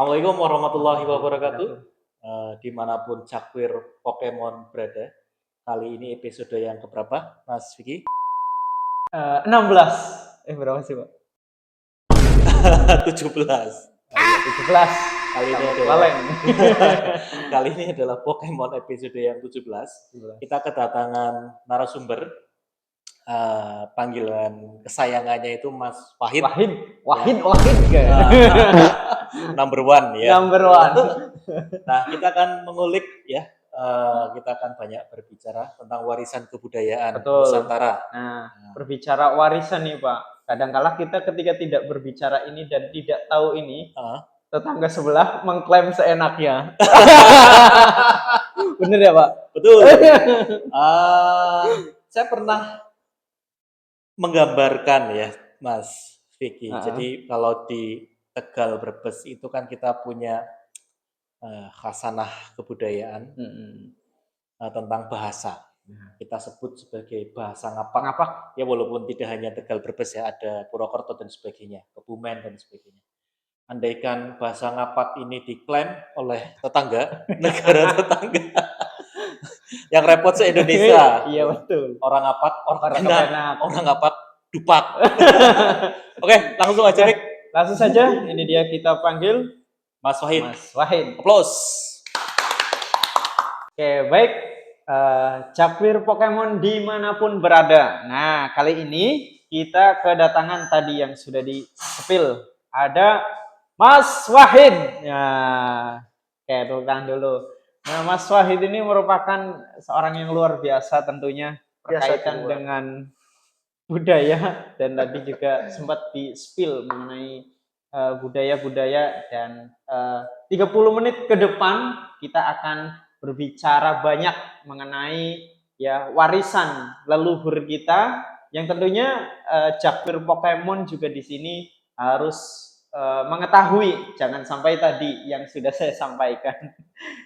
Assalamualaikum warahmatullahi wabarakatuh. Dimanapun cakwir Pokemon berada, kali ini episode yang keberapa, Mas Vicky? 16. Berapa sih, Pak? 17. 17. Kali ini adalah Pokemon episode yang 17. Kita kedatangan narasumber. Panggilan kesayangannya itu Mas Wahid. Wahid Number one ya. Number one. Nah, kita akan mengulik ya. Kita akan banyak berbicara tentang warisan kebudayaan Nusantara. Nah, berbicara warisan nih Pak. Kadangkala kita ketika tidak berbicara ini dan tidak tahu ini, tetangga sebelah mengklaim seenaknya. Bener ya Pak? Betul. Saya pernah menggambarkan ya, Mas Vicky. Jadi kalau di Tegal Brebes itu kan kita punya khasanah kebudayaan tentang bahasa. Kita sebut sebagai bahasa ngapak. Ya walaupun tidak hanya Tegal Brebes ya, ada Purwokerto dan sebagainya, Kebumen dan sebagainya. Andaikan bahasa ngapak ini diklaim oleh tetangga, negara tetangga, yang repot se-Indonesia. Iya betul. Orang ngapak, orang ngapak, dupak. Oke, langsung aja Rick. Langsung saja, ini dia kita panggil Mas Wahid. Applause. Oke, baik. Cakwir Pokemon dimanapun berada. Nah, kali ini kita kedatangan tadi yang sudah di-spill. Ada Mas Wahid. Nah, tepuk tangan dulu. Nah, Mas Wahid ini merupakan seorang yang luar biasa tentunya berkaitan dengan budaya, dan tadi juga sempat di-spill mengenai budaya-budaya, dan 30 menit ke depan kita akan berbicara banyak mengenai ya warisan leluhur kita yang tentunya Cakwir Pokemon juga di sini harus mengetahui, jangan sampai tadi yang sudah saya sampaikan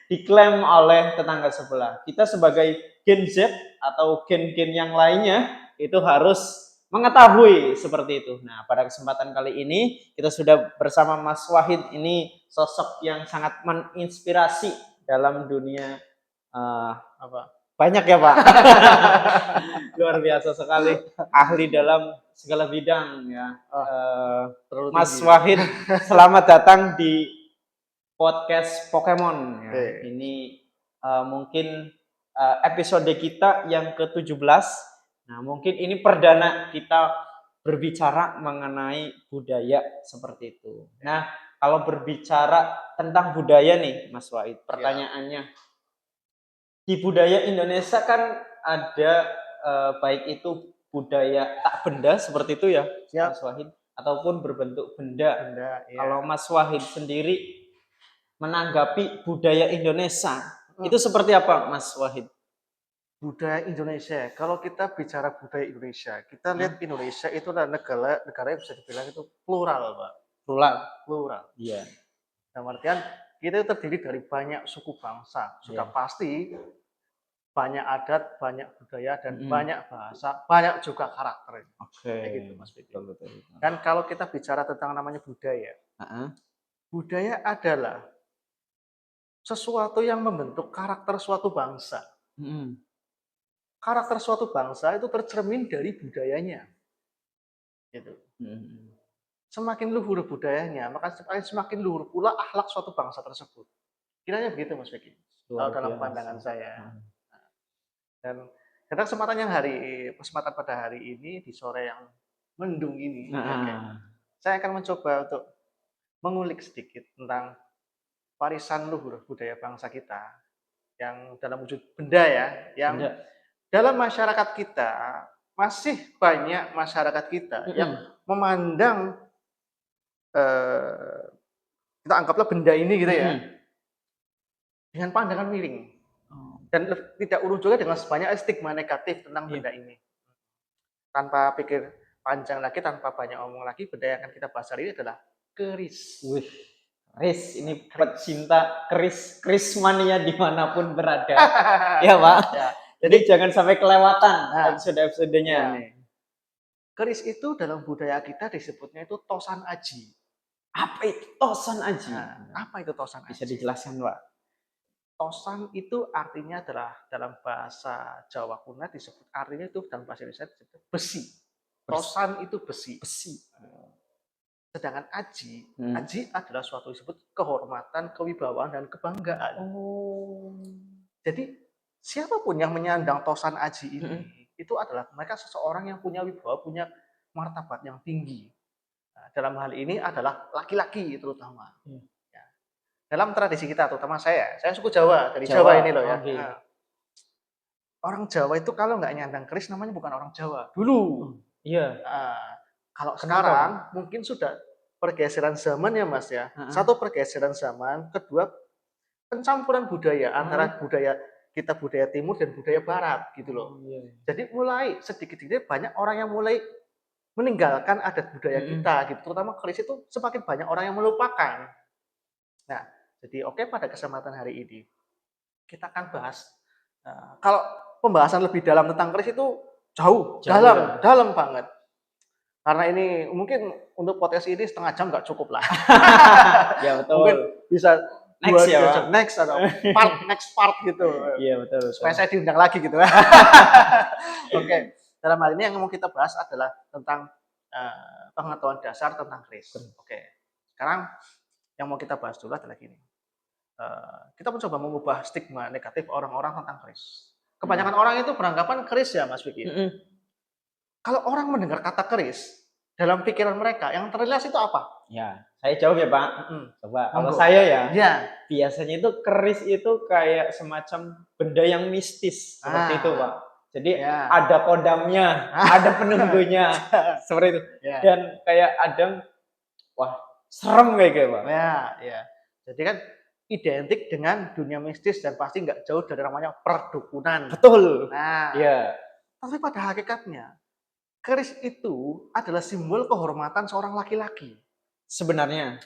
diklaim oleh tetangga sebelah. Kita sebagai Gen Z atau gen-gen yang lainnya itu harus mengetahui seperti itu. Nah, pada kesempatan kali ini kita sudah bersama Mas Wahid, ini sosok yang sangat menginspirasi dalam dunia banyak ya Pak. Luar biasa sekali, ahli dalam segala bidang ya. Mas Wahid, selamat datang di podcast Pokemon ya. Ini mungkin episode kita yang ke-17. Nah, mungkin ini perdana kita berbicara mengenai budaya seperti itu. Nah, kalau berbicara tentang budaya nih, Mas Wahid, pertanyaannya, di budaya Indonesia kan ada baik itu budaya tak benda seperti itu ya, Mas Wahid, ataupun berbentuk benda. Kalau Mas Wahid sendiri menanggapi budaya Indonesia, itu seperti apa, Mas Wahid? Budaya Indonesia, kalau kita bicara budaya Indonesia, kita lihat Indonesia itu adalah negara yang bisa dibilang itu plural, Pak. Plural. Iya. Dalam artian kita itu terdiri dari banyak suku bangsa, sudah pasti banyak adat, banyak budaya, dan banyak bahasa, banyak juga karakter. Kayak gitu, Mas Bidi. Dan kalau kita bicara tentang namanya budaya, budaya adalah sesuatu yang membentuk karakter suatu bangsa. Karakter suatu bangsa itu tercermin dari budayanya. Gitu. Semakin luhur budayanya, maka semakin luhur pula akhlak suatu bangsa tersebut. Kiranya begitu, Mas Vicky. Kalau dalam pandangan saya. Dan kesempatan pada hari ini, di sore yang mendung ini, saya akan mencoba untuk mengulik sedikit tentang warisan luhur budaya bangsa kita yang dalam wujud benda ya, yang dalam masyarakat kita masih banyak masyarakat kita yang memandang kita anggaplah benda ini gitu ya dengan pandangan miring dan tidak urung juga dengan sebanyak stigma negatif tentang benda ini. Tanpa pikir panjang lagi, tanpa banyak omong lagi, benda yang akan kita bahas hari ini adalah keris. Keris, ini pecinta keris mania dimanapun berada. Ya Pak. Jadi jangan sampai kelewatan episode-episodenya. Keris itu dalam budaya kita disebutnya itu tosan aji Apa itu tosan aji? Nah, apa itu tosan Bisa aji? dijelaskan, Pak? Tosan itu artinya adalah dalam bahasa Jawa kuno disebut, artinya itu dalam bahasa Indonesia disebut besi. Tosan itu besi. Besi. Sedangkan aji, aji adalah suatu disebut kehormatan, kewibawaan, dan kebanggaan. Jadi siapapun yang menyandang tosan aji ini, itu adalah mereka seseorang yang punya wibawa, punya martabat yang tinggi. Nah, dalam hal ini adalah laki-laki terutama. Ya. Dalam tradisi kita, terutama saya suku Jawa, dari Jawa ini loh ya. Okay. Nah, orang Jawa itu kalau nggak nyandang keris namanya bukan orang Jawa. Dulu. Iya. Kalau sekarang mungkin sudah pergeseran zaman ya Mas ya. Satu, pergeseran zaman, kedua pencampuran budaya antara budaya kita, budaya timur dan budaya barat gitu loh. Jadi mulai sedikit-sedikit banyak orang yang mulai meninggalkan adat budaya kita gitu. Terutama keris itu semakin banyak orang yang melupakan. Nah, jadi pada kesempatan hari ini kita akan bahas kalau pembahasan lebih dalam tentang keris itu jauh dalam banget. Karena ini mungkin untuk podcast ini setengah jam nggak cukup lah. Ya betul. Mungkin bisa next ya, next atau next part gitu. Iya betul. Supaya saya diundang lagi gitu. Oke. Dalam hal ini yang mau kita bahas adalah tentang pengetahuan dasar tentang keris. Oke. Sekarang yang mau kita bahas dulu adalah gini. Kita mencoba mengubah stigma negatif orang-orang tentang keris. Kebanyakan orang itu beranggapan keris ya Mas Vicky. Kalau orang mendengar kata keris, dalam pikiran mereka yang terlintas itu apa? Ya, saya jawab ya Pak. Coba, kalau saya ya, biasanya itu keris itu kayak semacam benda yang mistis seperti itu Pak. Jadi ada kodamnya, ada penunggunya, seperti itu. Dan kayak ada, wah serem kayak gitu Pak. Ya. Jadi kan identik dengan dunia mistis dan pasti nggak jauh dari namanya perdukunan. Betul. Nah, tapi pada hakikatnya keris itu adalah simbol kehormatan seorang laki-laki. Sebenarnya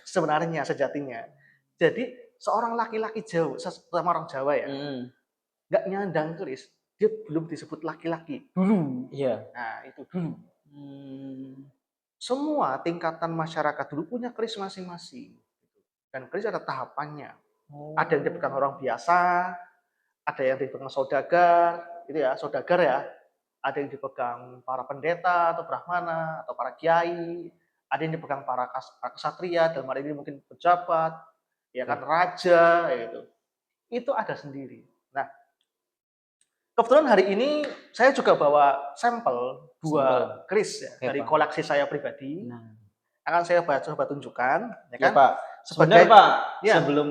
sejatinya. Jadi seorang laki-laki Jawa, sama orang Jawa ya, nggak nyandang keris, dia belum disebut laki-laki dulu. Iya. Nah itu dulu. Semua tingkatan masyarakat dulu punya keris masing-masing. Dan keris ada tahapannya. Ada yang dipegang orang biasa, ada yang dipegang saudagar, itu ya, saudagar ya. Ada yang dipegang para pendeta atau brahmana atau para kiai, ada yang dipegang para ksatria, dalam hal ini mungkin pejabat, ya kan, raja, gitu. Itu ada sendiri. Nah, kebetulan hari ini saya juga bawa sampel 2 keris ya, dari koleksi saya pribadi. Akan saya coba tunjukkan, ya kan? Pak. Sebentar Pak, sebelum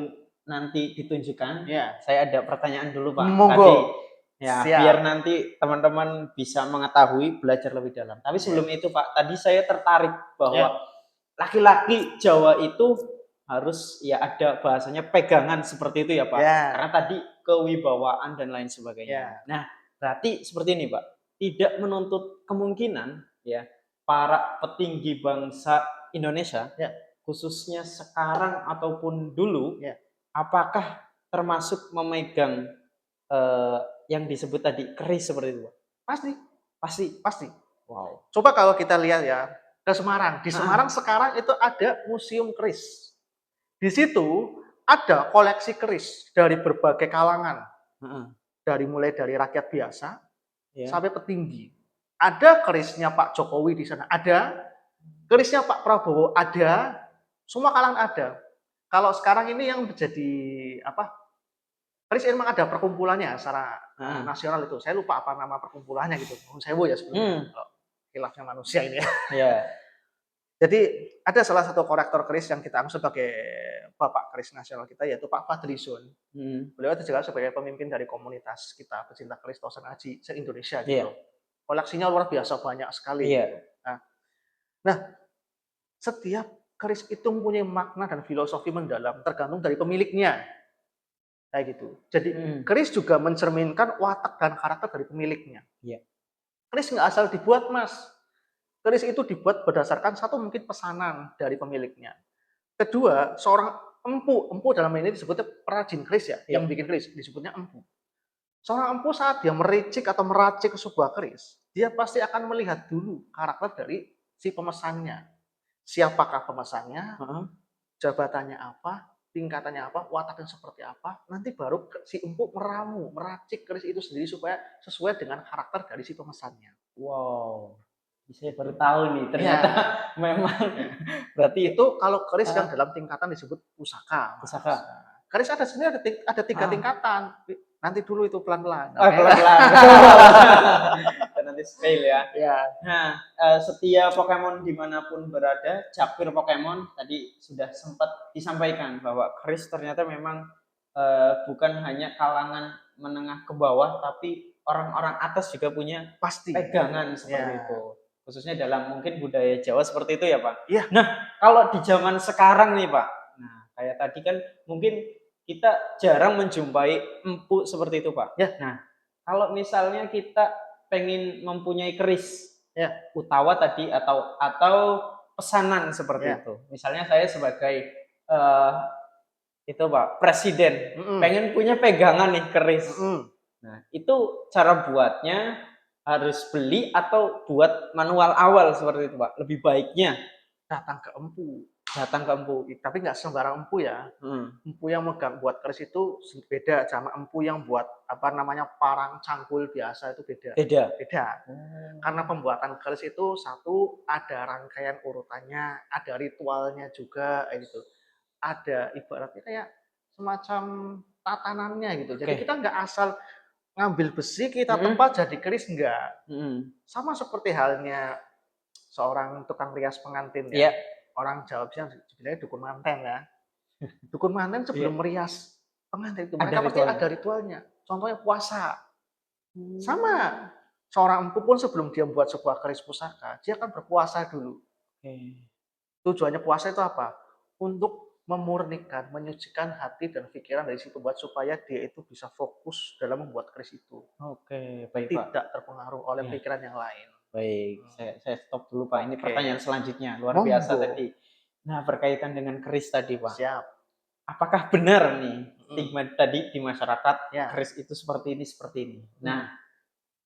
nanti ditunjukkan, saya ada pertanyaan dulu Pak. Monggo. Ya, biar nanti teman-teman bisa mengetahui, belajar lebih dalam. Tapi sebelum itu Pak, tadi saya tertarik bahwa laki-laki Jawa itu harus ya ada bahasanya pegangan seperti itu ya Pak. Karena tadi kewibawaan dan lain sebagainya. Nah, berarti seperti ini Pak. Tidak menuntut kemungkinan ya para petinggi bangsa Indonesia, khususnya sekarang ataupun dulu, apakah termasuk memegang yang disebut tadi keris seperti itu Pak? Pasti. Wow. Coba kalau kita lihat ya ke Semarang. Di Semarang sekarang itu ada museum keris. Di situ ada koleksi keris dari berbagai kalangan. Mulai dari rakyat biasa sampai petinggi. Ada kerisnya Pak Jokowi di sana, ada. Kerisnya Pak Prabowo ada. Semua kalangan ada. Kalau sekarang ini yang menjadi keris memang ada perkumpulannya secara nasional itu. Saya lupa apa nama perkumpulannya gitu. Saya ya sebenarnya. Kalau khilafnya manusia ini ya. Jadi ada salah satu kolektor keris yang kita anggap sebagai bapak keris nasional kita, yaitu Pak Fadlizon. Beliau juga sebagai pemimpin dari komunitas kita pecinta keris Tosan Aji se-Indonesia gitu. Koleksinya luar biasa banyak sekali. Nah, setiap keris itu mempunyai makna dan filosofi mendalam tergantung dari pemiliknya. Kayak gitu. Jadi keris juga mencerminkan watak dan karakter dari pemiliknya. Keris nggak asal dibuat Mas. Keris itu dibuat berdasarkan satu mungkin pesanan dari pemiliknya. Kedua, seorang empu dalam ini disebutnya perajin keris ya, yang bikin keris disebutnya empu. Seorang empu saat dia mericik atau meracik sebuah keris, dia pasti akan melihat dulu karakter dari si pemesannya. Siapakah pemesannya? jabatannya apa, tingkatannya apa, wataknya seperti apa, nanti baru si empu meracik keris itu sendiri supaya sesuai dengan karakter dari si pemesannya. Wow, saya baru tahu nih ternyata memang berarti itu kalau keris yang dalam tingkatan disebut pusaka. Pusaka. Keris ada sebenarnya ada 3 tingkatan. Nanti dulu itu pelan-pelan. Pelan-pelan. Nanti scale ya. Nah, setiap Pokemon dimanapun berada, Cakwir Pokemon tadi sudah sempat disampaikan bahwa keris ternyata memang bukan hanya kalangan menengah ke bawah, tapi orang-orang atas juga punya pegangan seperti itu. Khususnya dalam mungkin budaya Jawa seperti itu ya Pak. Iya. Nah, kalau di zaman sekarang nih Pak, nah kayak tadi kan mungkin kita jarang menjumpai empu seperti itu Pak. Ya. Nah, kalau misalnya kita pengen mempunyai keris utawa tadi atau pesanan seperti itu. Misalnya saya sebagai itu Pak, presiden, pengen punya pegangan nih keris. Nah, itu cara buatnya harus beli atau buat manual awal seperti itu Pak. Lebih baiknya datang ke empu. Tapi nggak sembarang empu ya. Empu yang megang buat keris itu beda sama empu yang buat parang cangkul biasa itu beda. Karena pembuatan keris itu satu ada rangkaian urutannya, ada ritualnya juga gitu. Ada ibaratnya kayak semacam tatanannya gitu. Jadi kita nggak asal ngambil besi kita tempat jadi keris enggak. Sama seperti halnya seorang tukang rias pengantin ya. Orang Jawa sebenarnya dukun manten ya. Dukun manten sebelum merias pengantin itu mereka pasti ada ritualnya. Contohnya puasa. Sama. Seorang empu pun sebelum dia membuat sebuah keris pusaka, dia akan berpuasa dulu. Tujuannya puasa itu apa? Untuk memurnikan, menyucikan hati dan pikiran dari si pembuat supaya dia itu bisa fokus dalam membuat keris itu. Baik Tidak Pak. terpengaruh oleh pikiran yang lain. Baik, saya stop dulu Pak. Ini pertanyaan selanjutnya, luar biasa tadi. Nah, berkaitan dengan keris tadi Pak. Siap. Apakah benar nih stigma tadi di masyarakat keris itu seperti ini? Nah,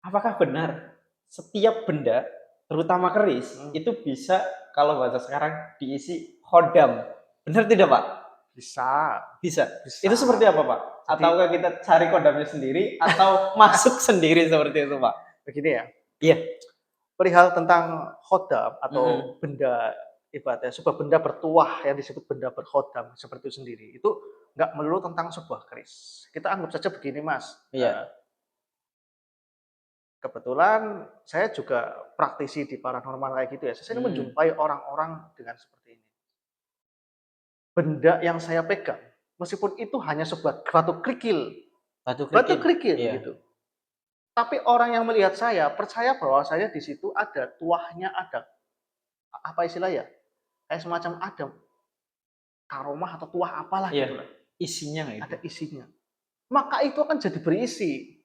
apakah benar setiap benda, terutama keris, itu bisa kalau bahasa sekarang diisi khodam? Benar tidak Pak? Bisa. Itu seperti apa Pak? Ataukah kita cari khodamnya sendiri atau masuk sendiri seperti itu Pak? Begini ya. Iya. Perihal tentang khodam atau benda ibaratnya sebuah benda bertuah yang disebut benda berkhodam seperti itu sendiri itu nggak melulu tentang sebuah keris. Kita anggap saja begini Mas. Kebetulan saya juga praktisi di paranormal kayak gitu ya. Saya menjumpai orang-orang dengan seperti ini. Benda yang saya pegang, meskipun itu hanya sebuah batu kerikil gitu. Tapi orang yang melihat saya percaya bahwa saya di situ ada tuahnya, ada apa istilahnya? Kayak semacam ada karomah atau tuah apalah gitu lah. Isinya ada isinya. Maka itu akan jadi berisi.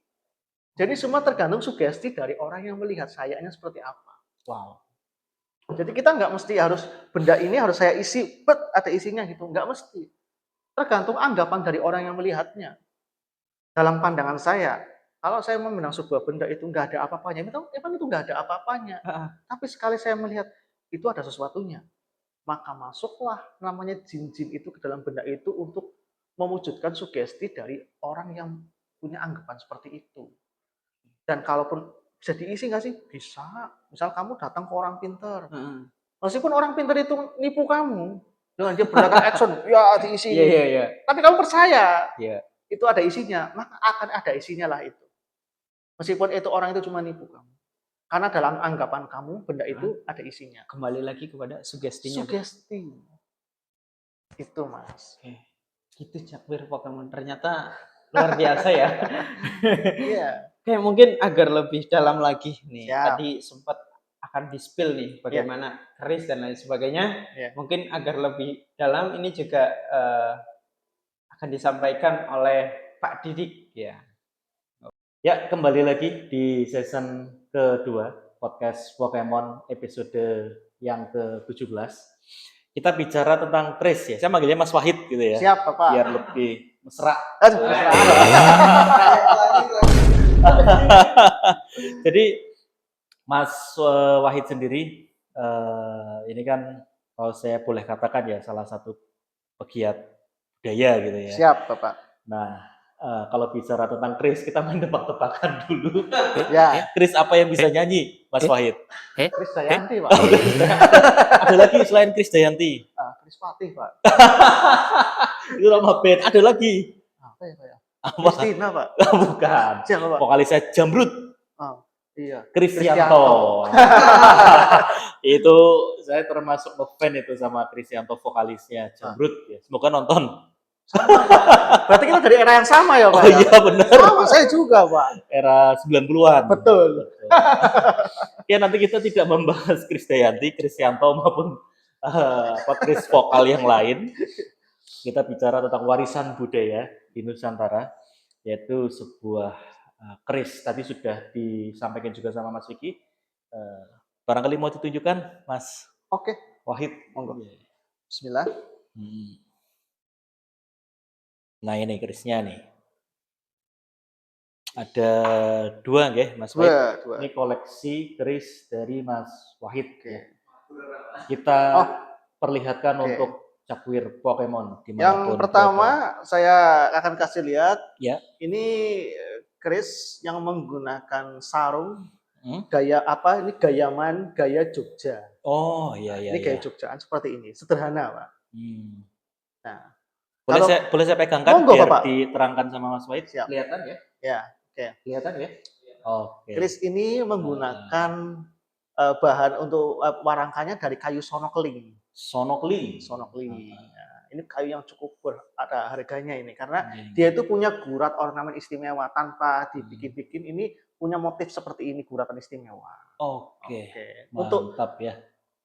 Jadi semua tergantung sugesti dari orang yang melihat sayanya seperti apa. Wow. Jadi kita nggak mesti harus benda ini harus saya isi, ada isinya gitu. Nggak mesti. Tergantung anggapan dari orang yang melihatnya. Dalam pandangan saya, kalau saya memandang sebuah benda itu nggak ada apa-apanya, memang itu nggak ada apa-apanya. Tapi sekali saya melihat itu ada sesuatunya, maka masuklah namanya jin-jin itu ke dalam benda itu untuk mewujudkan sugesti dari orang yang punya anggapan seperti itu. Dan kalaupun bisa diisi nggak sih? Bisa. Misal kamu datang ke orang pinter, meskipun orang pinter itu nipu kamu dengan dia berdagang action, ya diisi. Tapi kamu percaya, itu ada isinya, maka akan ada isinya lah itu. Meskipun itu orang itu cuma nipu kamu. Karena dalam anggapan kamu, benda itu ada isinya. Kembali lagi kepada sugestinya. Sugesti. Itu Mas. Gitu Cakbir Pokemon. Ternyata luar biasa ya. Iya. Kayak mungkin agar lebih dalam lagi nih. Tadi sempat akan di-spill nih bagaimana keris dan lain sebagainya. Mungkin agar lebih dalam ini juga akan disampaikan oleh Pak Didik ya. Ya, kembali lagi di season kedua podcast Pokemon episode yang ke-17. Kita bicara tentang keris ya. Saya manggilnya Mas Wahid gitu ya. Siap, Bapak. Biar lebih mesra. Jadi Mas Wahid sendiri ini kan kalau saya boleh katakan ya salah satu pegiat budaya gitu ya. Siap, Bapak. Nah, kalau bicara tentang keris, kita main tebak-tebakan dulu. Ya. Keris apa yang bisa nyanyi, Mas Wahid? Krisdayanti, Pak. Ada lagi selain Krisdayanti? Kris Patih, Pak. Itu nama band. Ada lagi? Apa ya, Pak? Apa? Kristina, Pak. Bukan. Siapa, Pak? Vokalisnya Jamrut. Iya. Kristianto. Itu saya termasuk ngefan itu sama Kristianto vokalisnya Jamrut ya. Semoga nonton. Sama, Pak. Berarti kita dari era yang sama ya, Pak? Oh iya benar. Sama, saya juga, Pak. Era 90-an. Betul. Ya nanti kita tidak membahas Krisdayanti, Kristianto maupun Kris vokal yang lain. Kita bicara tentang warisan budaya di Nusantara, yaitu sebuah keris. Tadi sudah disampaikan juga sama Mas Vicky. Barangkali mau ditunjukkan, Mas Oke. Wahid. Monggo. Bismillah. Nah ini kerisnya nih. Ada dua nggih, Mas Wahid. Dua. Ini koleksi keris dari Mas Wahid. Ya. Kita perlihatkan untuk cakwir Pokemon. Yang pertama saya akan kasih lihat. Ya. Ini keris yang menggunakan sarung. Gaya apa? Ini gaya Jogja. Oh iya. Ini gaya Jogjaan seperti ini, sederhana, Pak. Nah, boleh saya pegangkan biar Bapak diterangkan sama Mas Wahid. Siap. Kelihatan ya? Ya, oke. Kelihatan ya? Oke. Keris ini menggunakan bahan untuk warangkanya dari kayu sonokling. Sonokling. Nah, ini kayu yang cukup ada harganya ini karena dia itu punya gurat ornamen istimewa tanpa dibikin-bikin. Ini punya motif seperti ini, guratan istimewa. Oke. Mantap ya.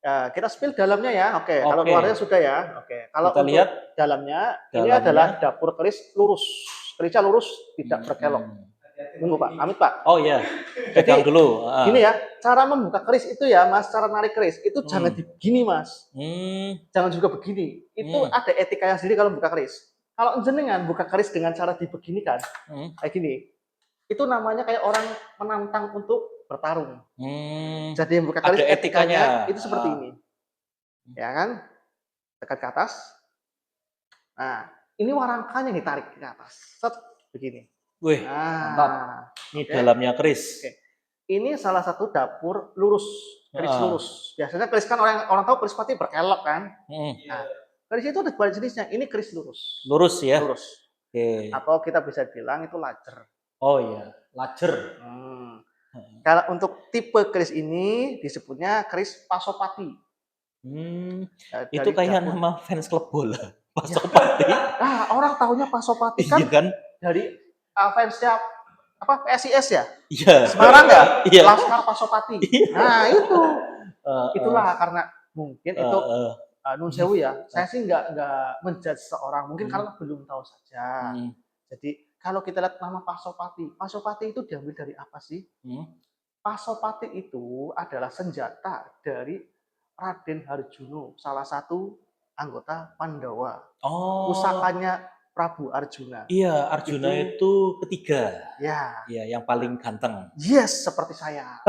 Kita spill dalamnya ya. Oke. Kalau luarnya sudah ya. Oke. Kalau kita lihat dalamnya, ini adalah dapur keris lurus. Kerisnya lurus, tidak berkelok. Tunggu Pak, amit Pak. Oh iya. Pegang dulu. Gini ya, cara membuka keris itu ya Mas, cara narik keris itu jangan begini Mas. Jangan juga begini. Itu ada etika yang sendiri kalau buka keris. Kalau jenengan buka keris dengan cara dibeginikan, kayak gini, itu namanya kayak orang menantang untuk bertarung. Jadi yang buka keris ada etikanya itu seperti ini. Ya kan? Tekan ke atas. Nah, ini warangkanya ditarik ke atas. Set, begini. Wih, mantap. Ini dalamnya keris. Ini salah satu dapur lurus, keris lurus. Biasanya keris kan orang tahu keris pasti berkelok kan. Nah, keris itu ada banyak jenisnya. Ini keris lurus. Lurus ya. Lurus. Atau kita bisa bilang itu lajer. Oh iya, lajer. Kalau untuk tipe keris ini disebutnya keris Pasopati. Itu kayak nama fans klub bola. Pasopati. Orang tahunya Pasopati kan, dari fansnya apa PSIS ya? Iya. Semarang nggak? Iya. Laskar Pasopati. Nah itu, itulah karena mungkin itu nun sewu ya. Saya sih nggak menjudge seorang, mungkin karena belum tahu saja. Jadi kalau kita lihat nama Pasopati itu diambil dari apa sih? Pasopati itu adalah senjata dari Raden Harjuno, salah satu anggota Pandawa. Pusakanya Prabu Arjuna. Iya, Arjuna itu ketiga. Ya. Iya, yang paling ganteng. Yes, seperti saya.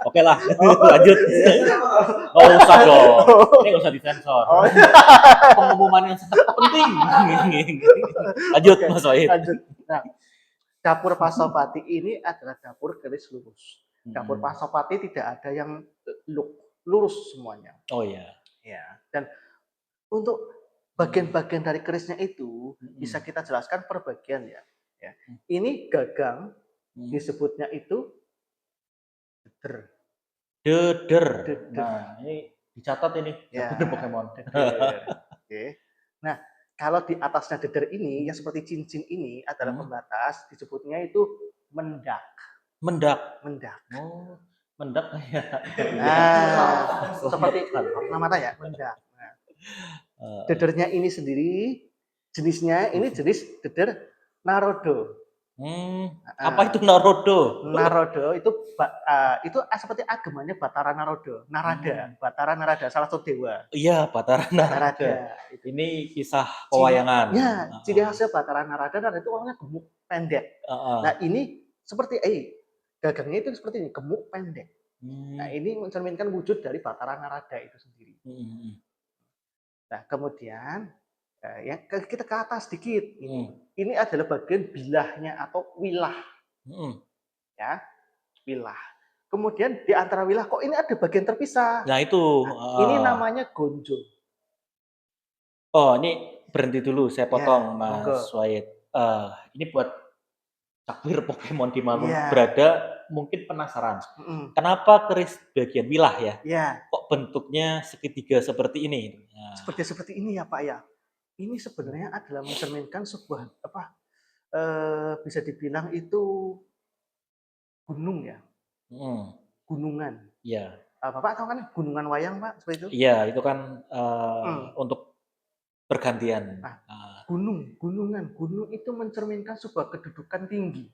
Oke lah, lanjut. Nggak usah dong. Ini nggak usah disensor. Pengumuman yang sangat penting. Lanjut, Mas Wahid. Lanjut. Nah, dapur Pasopati ini adalah dapur keris lurus. Dapur Pasopati tidak ada yang lurus semuanya. Oh iya. Ya. Dan untuk bagian-bagian dari kerisnya itu bisa kita jelaskan per bagian ya. Ini gagang, disebutnya itu deder. Nah, ini dicatat ini. Ya. Pokemon. Oke. Nah, kalau di atasnya deder ini yang seperti cincin ini adalah pembatas, disebutnya itu mendak. Mendak. Oh, mendak kayak. Seperti nama mata ya, mendak. Nah, dedernya ini sendiri jenisnya ini jenis deder Narodo. Apa itu Narodo? Narodo itu seperti agamanya Batara Narodo, Batara Narada, salah satu dewa. Iya, Batara Narada. Ini kisah pewayangan. Ya, ciri khasnya Batara Narada itu orangnya gemuk pendek. Nah ini seperti gagangnya itu seperti ini, gemuk pendek. Nah ini mencerminkan wujud dari Batara Narada itu sendiri. Nah, kemudian ya kita ke atas sedikit. Ini adalah bagian bilahnya atau wilah. Ya, wilah. Kemudian di antara wilah kok ini ada bagian terpisah. Nah, itu. Ini namanya gonjong. Oh, ini berhenti dulu, saya potong, Ya, monggo. Mas Wahid. Ini buat cakwir Pokemon di mana Iya. berada mungkin penasaran. Kenapa keris bagian wilah ya? Iya. Kok bentuknya segitiga seperti ini? Nah. Seperti ini ya Pak ya. Ini sebenarnya adalah mencerminkan sebuah bisa dibilang itu gunung ya. Gunungan. Iya. Bapak tahu kan gunungan wayang Pak seperti itu? Iya, itu kan untuk bergantian. Nah, gunungan. Gunung itu mencerminkan sebuah kedudukan tinggi.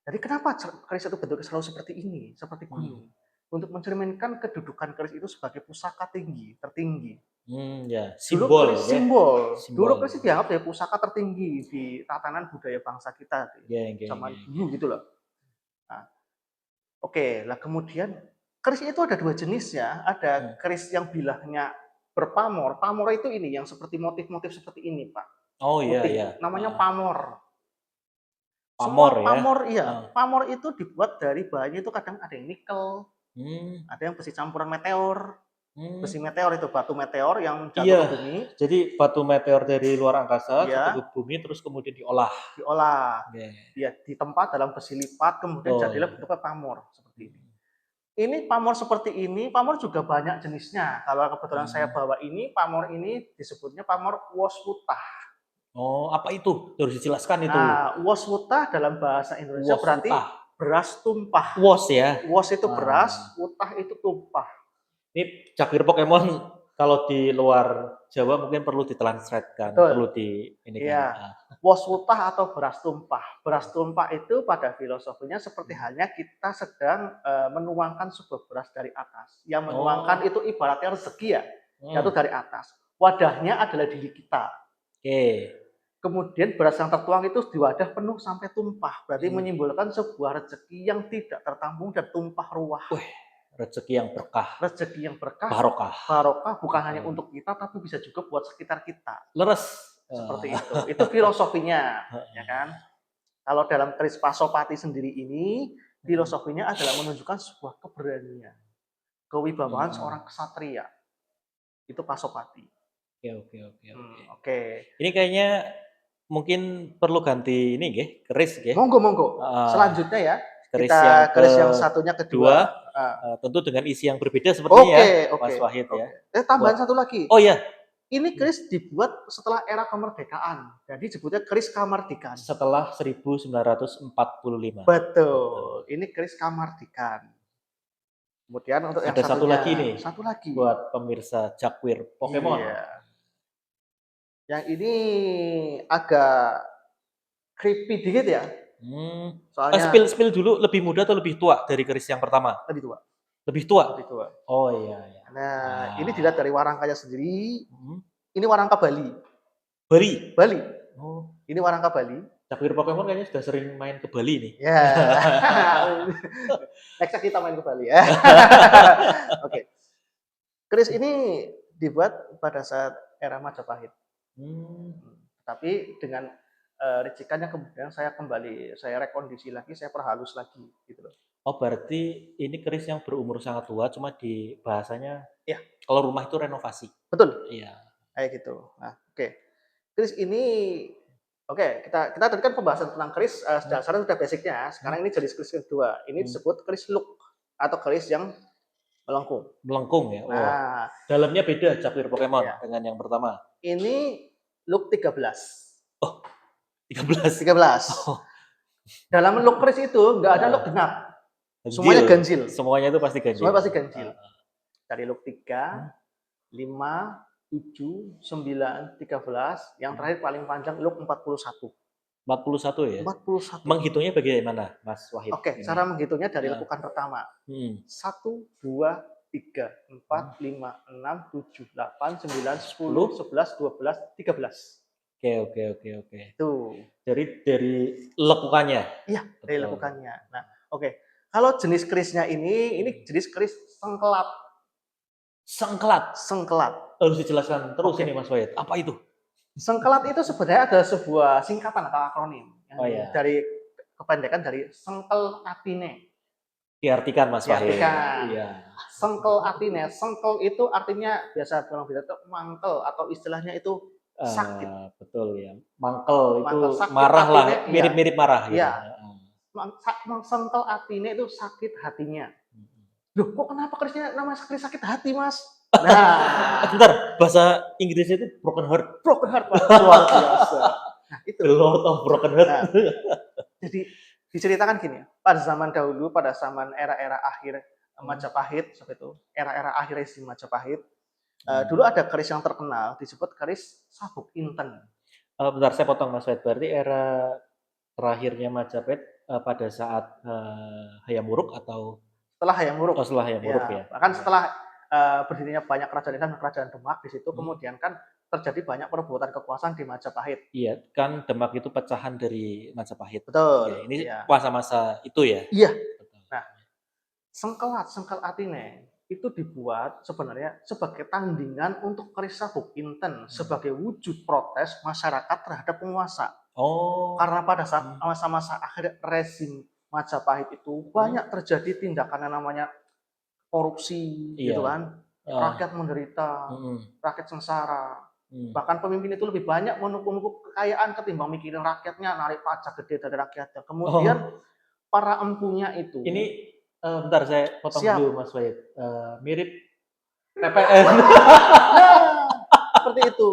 Jadi kenapa keris itu bentuknya selalu seperti ini, seperti gunung? Untuk mencerminkan kedudukan keris itu sebagai pusaka tertinggi. Ya, simbol. Dulu keris dianggap sebagai pusaka tertinggi di tatanan budaya bangsa kita zaman dulu gitu loh. Nah, oke, lah kemudian keris itu ada dua jenis ya. Ada keris yang bilahnya berpamor. Pamor itu ini yang seperti motif-motif seperti ini, Pak. Oh iya. Namanya pamor. Pamor ya. Pamor itu dibuat dari bahannya itu kadang ada yang nikel, ada yang besi campuran meteor. Besi meteor itu batu meteor yang jatuh ke bumi. Jadi batu meteor dari luar angkasa jatuh ke bumi terus kemudian diolah. Ya, ditempa dalam besi lipat kemudian jadilah bentuknya pamor seperti ini. Ini pamor seperti ini, pamor juga banyak jenisnya. Kalau kebetulan saya bawa ini, pamor ini disebutnya pamor woswutah. Oh, apa itu? Harus dijelaskan itu. Nah, woswutah dalam bahasa Indonesia berarti beras tumpah. Wos ya. Wos itu beras, wutah itu tumpah. Ini cakwir Pokemon kalau di luar Jawa mungkin perlu ditranslatekan, perlu di ini kan. Woswutah atau beras tumpah. Beras tumpah itu pada filosofinya seperti halnya kita sedang menuangkan sebuah beras dari atas. Yang menuangkan itu ibaratnya rezeki ya, jatuh dari atas. Wadahnya adalah diri kita. Kemudian beras yang tertuang itu di wadah penuh sampai tumpah. Berarti menyimbolkan sebuah rezeki yang tidak tertampung dan tumpah ruah. Rezeki yang berkah. Rezeki yang berkah. Barokah. Barokah bukan hanya untuk kita, tapi bisa juga buat sekitar kita. Leres. Seperti itu. Itu filosofinya, ya kan? Kalau dalam keris Pasopati sendiri ini, filosofinya adalah menunjukkan sebuah keberanian, kewibawaan seorang ksatria. Itu Pasopati. Oke. Ini kayaknya mungkin perlu ganti ini keris Monggo. Selanjutnya ya. Keris yang satunya kedua. Tentu dengan isi yang berbeda sepertinya Mas Wahid ya. Tambahan satu lagi. Oh ya. Ini keris dibuat setelah era kemerdekaan. Jadi disebutnya keris kamardikan. Setelah 1945. Betul. Ini keris kamardikan. Kemudian untuk yang satu lagi nih. Satu lagi. Buat pemirsa cakwir Pokemon. Iya. Yang ini agak creepy dikit ya. Soalnya spill dulu, lebih muda atau lebih tua dari keris yang pertama? Lebih tua. Lebih tua? Lebih tua. Oh iya. Nah, ini dilihat dari warangkanya sendiri. Ini warangka Bali. Bali. Oh. Ini warangka Bali. Cakwir Pokemon kayaknya sudah sering main ke Bali nih. Ya. Next kita main ke Bali ya. Oke. Keris ini dibuat pada saat era Majapahit. Tapi dengan ricikannya kemudian saya rekondisi lagi, saya perhalus lagi gitu loh. Oh, berarti ini keris yang berumur sangat tua, cuma di bahasanya kalau rumah itu renovasi. Betul. Iya. Kayak gitu. Nah, oke. Keris ini kita tadi kan pembahasan tentang keris dasarnya sudah basicnya. Sekarang ini jenis keris kedua. Ini disebut keris luk atau keris yang melengkung. Melengkung ya. Nah, dalamnya beda cakwir Pokemon dengan yang pertama. Ini luk 13. Oh. 13. Oh. Dalam luk keris itu enggak ada luk genap. Semuanya ganjil. Semuanya itu pasti ganjil. Semuanya pasti ganjil. Dari luk 3, 5, 7, 9, 13, yang terakhir paling panjang luk 41. 41 ya? 41. Menghitungnya bagaimana, Mas Wahid? Oke, cara menghitungnya dari lekukan pertama. 1, 2, 3, 4, 5, 6, 7, 8, 9, 10, 11, 12, 13. Oke. Tuh. Dari lekukannya? Iya, dari lekukannya. Nah, oke. Kalau jenis kerisnya ini jenis keris sengkelat. Sengkelat. Harus dijelaskan terus Oke. ini Mas Wahid. Apa itu? Sengkelat itu sebenarnya adalah sebuah singkatan atau akronim yang Oh ya, dari kependekan dari sengkel atine. diartikan Mas Wahid. Diartikan. Iya. Sengkel atine. Sengkel itu artinya biasa orang bilang itu mangkel atau istilahnya itu sakit. Betul ya. Mangkel itu Mangkel sakit marah lah, atine, iya. mirip-mirip marah gitu. Iya. Sengkel atine itu sakit hatinya. Loh, kok kenapa Krisnya nama sakit hati, Mas? Nah, Bentar, bahasa Inggrisnya itu broken heart. broken heart, Mas. Luar biasa. Nah, itu. The Lord of Broken Heart. Nah, jadi diceritakan gini, pada zaman dahulu, pada zaman era-era akhir Majapahit, seperti itu, era-era akhir rezim Majapahit, dulu ada keris yang terkenal disebut keris Sabuk Inten. Bentar, saya potong Mas Wahid. Berarti era terakhirnya Majapahit pada saat Hayam Wuruk atau Setelah Hayam Wuruk. setelah Hayam Wuruk ya. Bahkan setelah berdirinya banyak kerajaan Islam dan kerajaan Demak di situ, kemudian kan terjadi banyak perebutan kekuasaan di Majapahit. Iya, kan Demak itu pecahan dari Majapahit. Betul. Ya, ini masa-masa itu ya. Iya. Nah, sengkel atine itu dibuat sebenarnya sebagai tandingan untuk keris Sabuk Inten sebagai wujud protes masyarakat terhadap penguasa. Oh. Karena pada saat masa-masa akhir rezim Majapahit itu banyak terjadi tindakan yang namanya korupsi, gitu kan. Rakyat menderita, rakyat sengsara. Bahkan pemimpin itu lebih banyak menumpuk kekayaan ketimbang mikirin rakyatnya, narik pajak gede dari rakyatnya. Kemudian para empunya itu. Ini bentar saya potong dulu Mas Wahid. Mirip PPN. Seperti itu.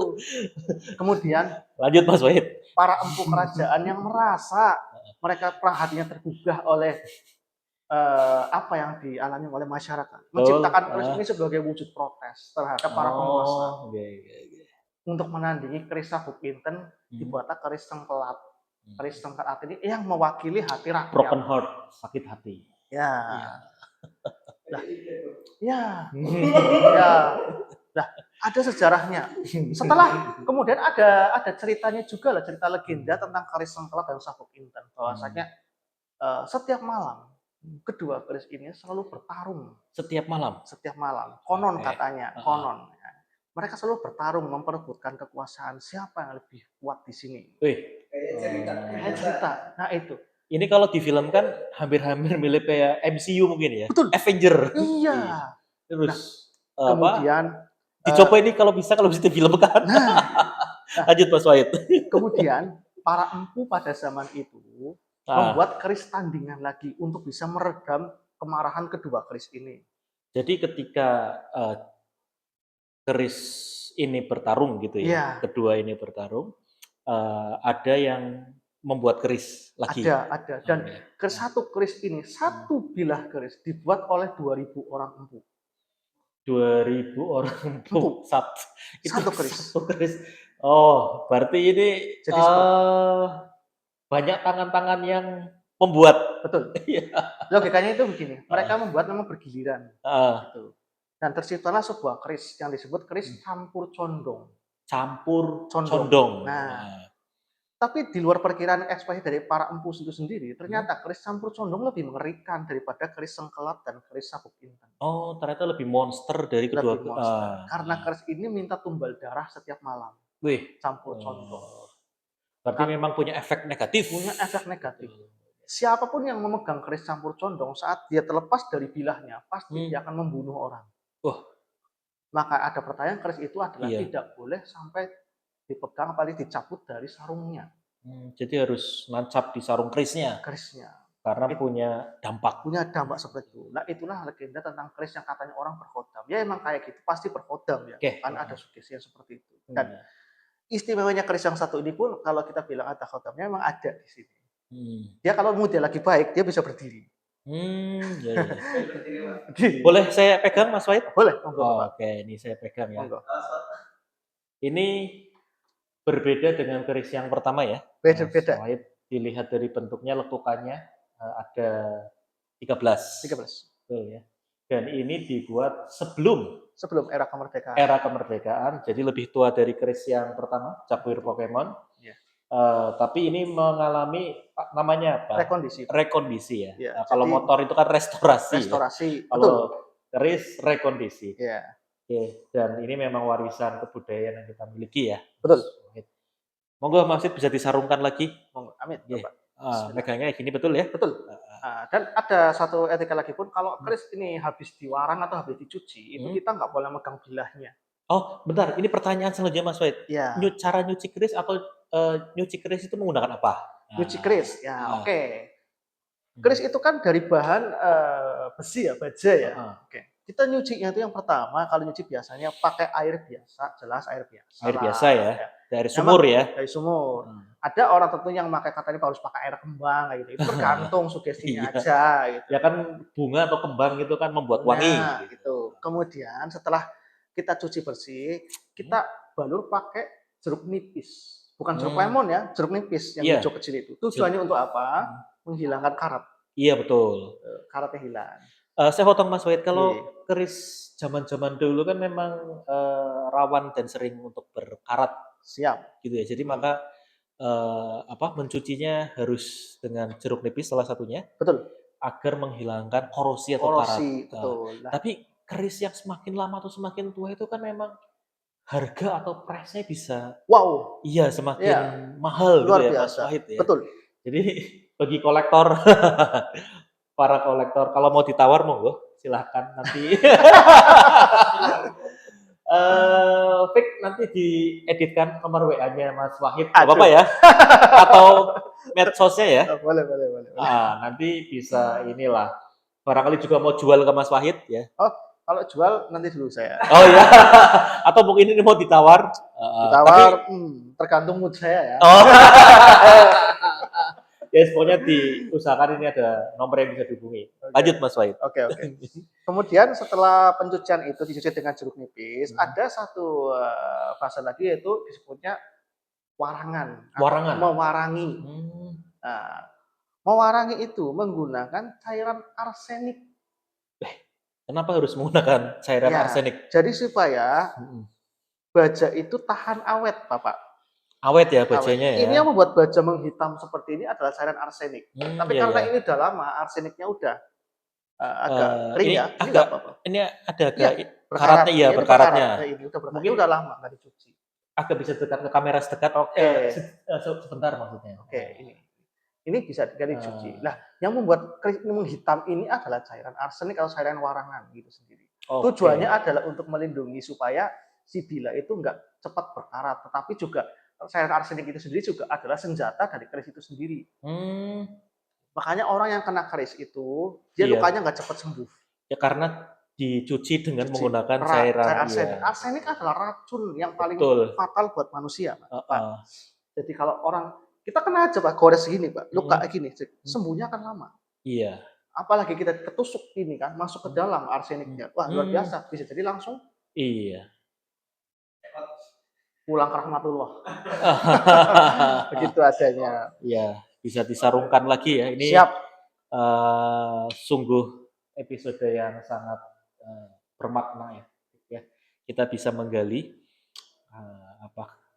Kemudian lanjut Mas Wahid. Para empu kerajaan yang merasa mereka hatinya tergugah oleh apa yang dialami oleh masyarakat, menciptakan keris ini sebagai wujud protes terhadap para penguasa. Untuk menandingi keris Sabuk Inten dibuatlah keris sengkelat. Keris sengkelat ini yang mewakili hati rakyat. Broken heart, sakit hati. Ya. Nah, ada sejarahnya. Setelah kemudian ada ceritanya juga lah, cerita legenda tentang keris sengkelat dan Sabuk Inten. Bahwasanya setiap malam kedua keris ini selalu bertarung. Setiap malam? Setiap malam. Konon katanya, konon. Mereka selalu bertarung memperebutkan kekuasaan. Siapa yang lebih kuat di sini? Kayak cerita. Nah itu. Ini kalau difilmkan hampir-hampir mirip kayak MCU mungkin ya. Betul. Avenger. Iya. Terus kemudian dicoba ini kalau bisa difilmkan. Lanjut Mas Wahid. Kemudian para empu pada zaman itu membuat keris tandingan lagi untuk bisa meredam kemarahan kedua keris ini. Jadi ketika keris ini bertarung gitu ya, kedua ini bertarung, ada yang membuat keris lagi. Ada. Dan satu keris ini, satu bilah keris dibuat oleh 2.000 orang empu. 2.000 orang empu. Satu keris. Oh, berarti ini jadi banyak tangan-tangan yang membuat. Betul. Logikanya itu begini, mereka membuat memang bergiliran. Gitu. Dan terciptalah sebuah keris yang disebut keris campur condong. Campur condong. Nah, tapi di luar perkiraan ekspresi dari para empu itu sendiri, ternyata keris campur condong lebih mengerikan daripada keris sengkelat dan keris Sabuk Inten. Oh, ternyata lebih monster dari kedua. Karena keris ini minta tumbal darah setiap malam. Wih, campur condong. Berarti memang punya efek negatif. Punya efek negatif. Siapapun yang memegang keris campur condong saat dia terlepas dari bilahnya, pasti dia akan membunuh orang. Maka ada pertanyaan, keris itu adalah tidak boleh sampai dipegang, apalagi dicabut dari sarungnya. Jadi harus nancap di sarung kerisnya. Karena punya dampak. Punya dampak seperti itu. Nah, itulah legenda tentang keris yang katanya orang berkhodam. Ya emang kayak gitu, pasti berkhodam ya. Kan ada sugesti yang seperti itu. Dan istimewanya keris yang satu ini pun kalau kita bilang ada khodamnya memang ada di sini. Dia kalau mood lagi baik, dia bisa berdiri. Boleh saya pegang Mas Wahid? Boleh. Oke, ini saya pegang ya. Ini berbeda dengan keris yang pertama ya. Beda. Mas Wahid, dilihat dari bentuknya, lekukannya ada 13. Betul ya. Dan ini dibuat sebelum era kemerdekaan. Era kemerdekaan, jadi lebih tua dari keris yang pertama, Cakwir Pokemon. Tapi ini mengalami namanya apa? Rekondisi ya. Nah, kalau motor itu kan restorasi. Restorasi. Ya. Kalau keris rekondisi. Oke, dan ini memang warisan kebudayaan yang kita miliki ya. Betul. Monggo Mas Wahid bisa disarungkan lagi. Monggo, amin. Nggih. Bismillah. Megangnya gini betul ya? Betul. Dan ada satu etika lagi pun, kalau keris ini habis diwarang atau habis dicuci, itu kita nggak boleh megang bilahnya. Oh, bentar. Ini pertanyaan selanjutnya Mas Wahid. Ya. Cara nyuci keris atau nyuci keris itu menggunakan apa? Nyuci keris, ya oke. Keris itu kan dari bahan besi ya, baja ya. Oke. Kita nyucinya itu yang pertama, kalau nyuci biasanya pakai air biasa, jelas air biasa. Air biasa ya, dari sumur ya. Dari sumur. Ada orang tentu yang pakai katanya harus pakai air kembang gitu. Itu tergantung sugestinya aja gitu. Ya kan bunga atau kembang itu kan membuat wangi gitu. Kemudian setelah kita cuci bersih, kita balur pakai jeruk nipis. Bukan jeruk lemon ya, jeruk nipis yang hijau kecil itu. Tujuannya untuk apa? Menghilangkan karat. Iya betul. Karatnya hilang. Saya potong Mas Wahid, kalau keris zaman-zaman dulu kan memang rawan dan sering untuk berkarat. Siap. Gitu ya. Jadi maka mencucinya harus dengan jeruk nipis salah satunya. Betul. Agar menghilangkan korosi atau karat. Betul. Tapi keris yang semakin lama atau semakin tua itu kan memang harga atau price-nya bisa semakin mahal luar gitu ya biasa. Mas Wahid ya. Betul. Jadi bagi kolektor para kolektor kalau mau ditawar monggo silahkan nanti. Fik nanti dieditkan nomor WA-nya Mas Wahid, apa ya? Atau medsosnya ya? Boleh. Nanti bisa inilah. Barangkali juga mau jual ke Mas Wahid ya. Oh, kalau jual nanti dulu saya. Oh ya. Atau mungkin ini mau ditawar. Tergantung mood saya ya. Oh. Ya, pokoknya diusahakan ini ada nomor yang bisa dihubungi. Lanjut Mas Wahid. Oke. Kemudian setelah pencucian itu dicuci dengan jeruk nipis, ada satu fase lagi yaitu disebutnya warangan. Mewarangi. Mewarangi itu menggunakan cairan arsenik. Kenapa harus menggunakan cairan arsenik? Jadi supaya baja itu tahan awet, Bapak. Awet ya bajanya ya. Ini yang membuat baja menghitam seperti ini adalah cairan arsenik. Tapi karena ini udah lama, arseniknya udah agak kering ya. Ini ada agak berkaratnya. Mungkin udah lama nggak dicuci. Agak bisa dekat ke kamera sedekat. Oke. Sebentar maksudnya. Oke, ini bisa dicuci. Nah, yang membuat keris ini menghitam ini adalah cairan arsenik atau cairan warangan gitu sendiri. Tujuannya adalah untuk melindungi supaya si bila itu nggak cepat berkarat, tetapi juga cairan arsenik itu sendiri juga adalah senjata dari keris itu sendiri. Makanya orang yang kena keris itu dia lukanya nggak cepat sembuh. Ya karena dicuci dengan menggunakan cairan arsenik. Arsenik adalah racun yang paling fatal buat manusia, Pak. Jadi kalau orang kita kena aja Pak, gores gini Pak, luka gini, sembuhnya akan lama. Iya. Apalagi kita ketusuk ini kan, masuk ke dalam arseniknya. Wah, luar biasa, bisa jadi langsung. Iya. Pulang ke rahmatullah. Begitu adanya. Iya, bisa disarungkan lagi ya. Ini sungguh episode yang sangat bermakna ya. Kita bisa menggali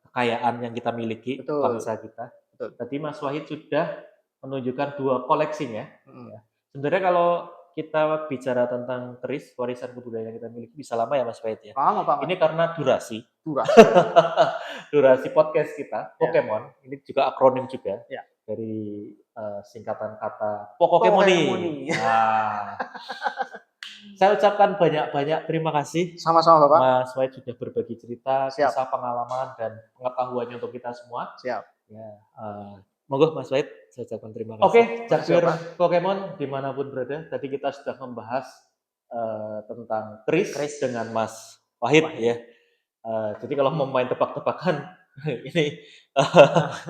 kekayaan yang kita miliki, bangsa kita. Tadi Mas Wahid sudah menunjukkan 2 koleksinya. Sebenarnya kalau kita bicara tentang keris, warisan kebudayaan yang kita miliki bisa lama ya Mas Wahid ya. Lama banget. Ini karena durasi. Durasi podcast kita, Pokemon. Ini juga akronim juga dari singkatan kata Pokemoni. Nah, saya ucapkan banyak-banyak terima kasih. Sama-sama Bapak. Mas Wahid sudah berbagi cerita, kisah pengalaman dan pengetahuannya untuk kita semua. Ya, monggo Mas Wahid, saya ucapkan terima kasih. Oke, Jakfir Pokemon dimanapun berada, tadi kita sudah membahas tentang keris dengan Mas Wahid ya. Jadi kalau mau main tebak-tebakan, ini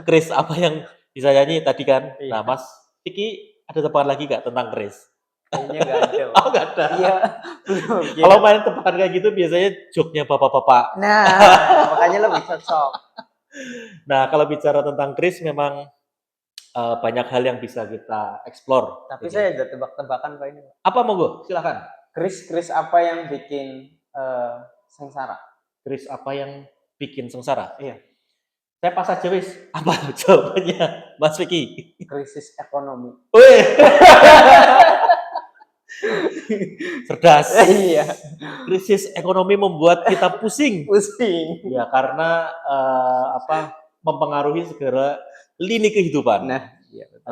keris apa yang bisa nyanyi tadi kan? Nah, Mas Vicky ada tebakan lagi nggak tentang keris? Kayaknya nggak ada. Oh, nggak ada. Iya. Kalau main tebakan kayak gitu biasanya joke-nya bapak-bapak. Nah, makanya lebih cocok. Nah, kalau bicara tentang keris memang banyak hal yang bisa kita explore. Tapi saya ada tebak-tebakan Pak ini. Apa monggo? Silakan. Keris apa yang bikin sengsara? Keris apa yang bikin sengsara? Iya. Saya pas aja wis. Apa jawabannya, Mas Vicky? Krisis ekonomi. Wih. Cerdas. Iya. Krisis ekonomi membuat kita pusing. Pusing. Ya karena mempengaruhi segala lini kehidupan. Nah, iya betul.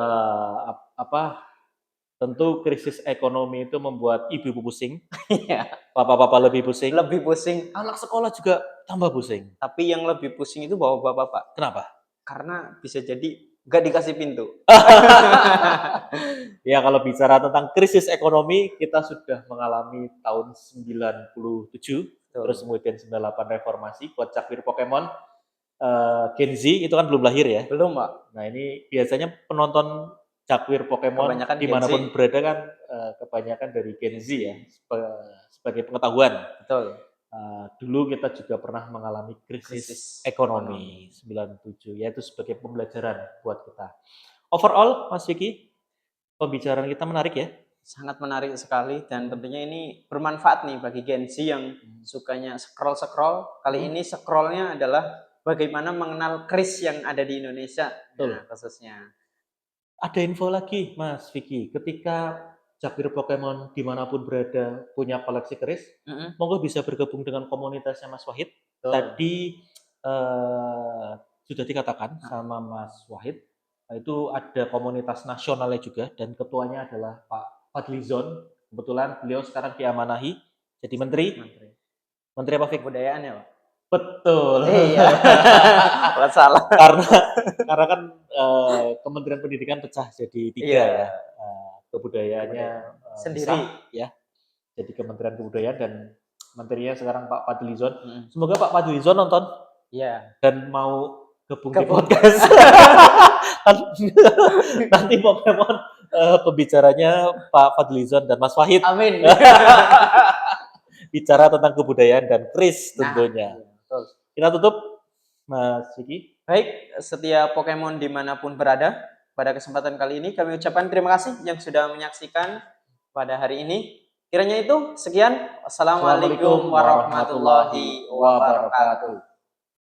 Tentu krisis ekonomi itu membuat ibu pusing. Iya. Bapak-bapak lebih pusing. Lebih pusing. Anak sekolah juga tambah pusing. Tapi yang lebih pusing itu bapak-bapak, Pak. Kenapa? Karena bisa jadi nggak dikasih pintu. Ya kalau bicara tentang krisis ekonomi, kita sudah mengalami tahun 97, terus kemudian 98 reformasi, buat Cakwir Pokemon, Gen Z itu kan belum lahir ya? Belum, Pak. Nah ini biasanya penonton Cakwir Pokemon Kebanyakan dimanapun berada kan kebanyakan dari Gen Z ya, sebagai pengetahuan. Betul. Dulu kita juga pernah mengalami krisis ekonomi 97, yaitu sebagai pembelajaran buat kita. Overall, Mas Vicky, pembicaraan kita menarik ya? Sangat menarik sekali dan tentunya ini bermanfaat nih bagi Gen Z yang sukanya scroll-scroll. Kali ini scrollnya adalah bagaimana mengenal kris yang ada di Indonesia. Nah, khususnya. Ada info lagi, Mas Vicky, ketika Cakwir Pokemon dimanapun berada punya koleksi keris, monggo bisa bergabung dengan komunitasnya Mas Wahid. Tadi sudah dikatakan sama Mas Wahid, itu ada komunitas nasionalnya juga dan ketuanya adalah Pak Fadlizon. Kebetulan beliau sekarang diamanahi jadi menteri. Menteri apa, Fik? Kebudayaan ya, Pak? Betul. Iya. Salah. Karena kan Kementerian Pendidikan pecah jadi 3 ya. Kebudayaannya sendiri ya. Jadi Kementerian Kebudayaan dan menterinya sekarang Pak Fadlizon. Semoga Pak Fadlizon nonton. Iya. Dan mau gabung di podcast. Nanti Pokemon pembicaranya Pak Fadlizon dan Mas Wahid. Amin. Bicara tentang kebudayaan dan kris tentunya. Kita tutup, Mas Vicky. Baik, setiap Pokemon dimanapun berada, pada kesempatan kali ini kami ucapkan terima kasih yang sudah menyaksikan pada hari ini. Kiranya itu sekian. Assalamualaikum warahmatullahi wabarakatuh.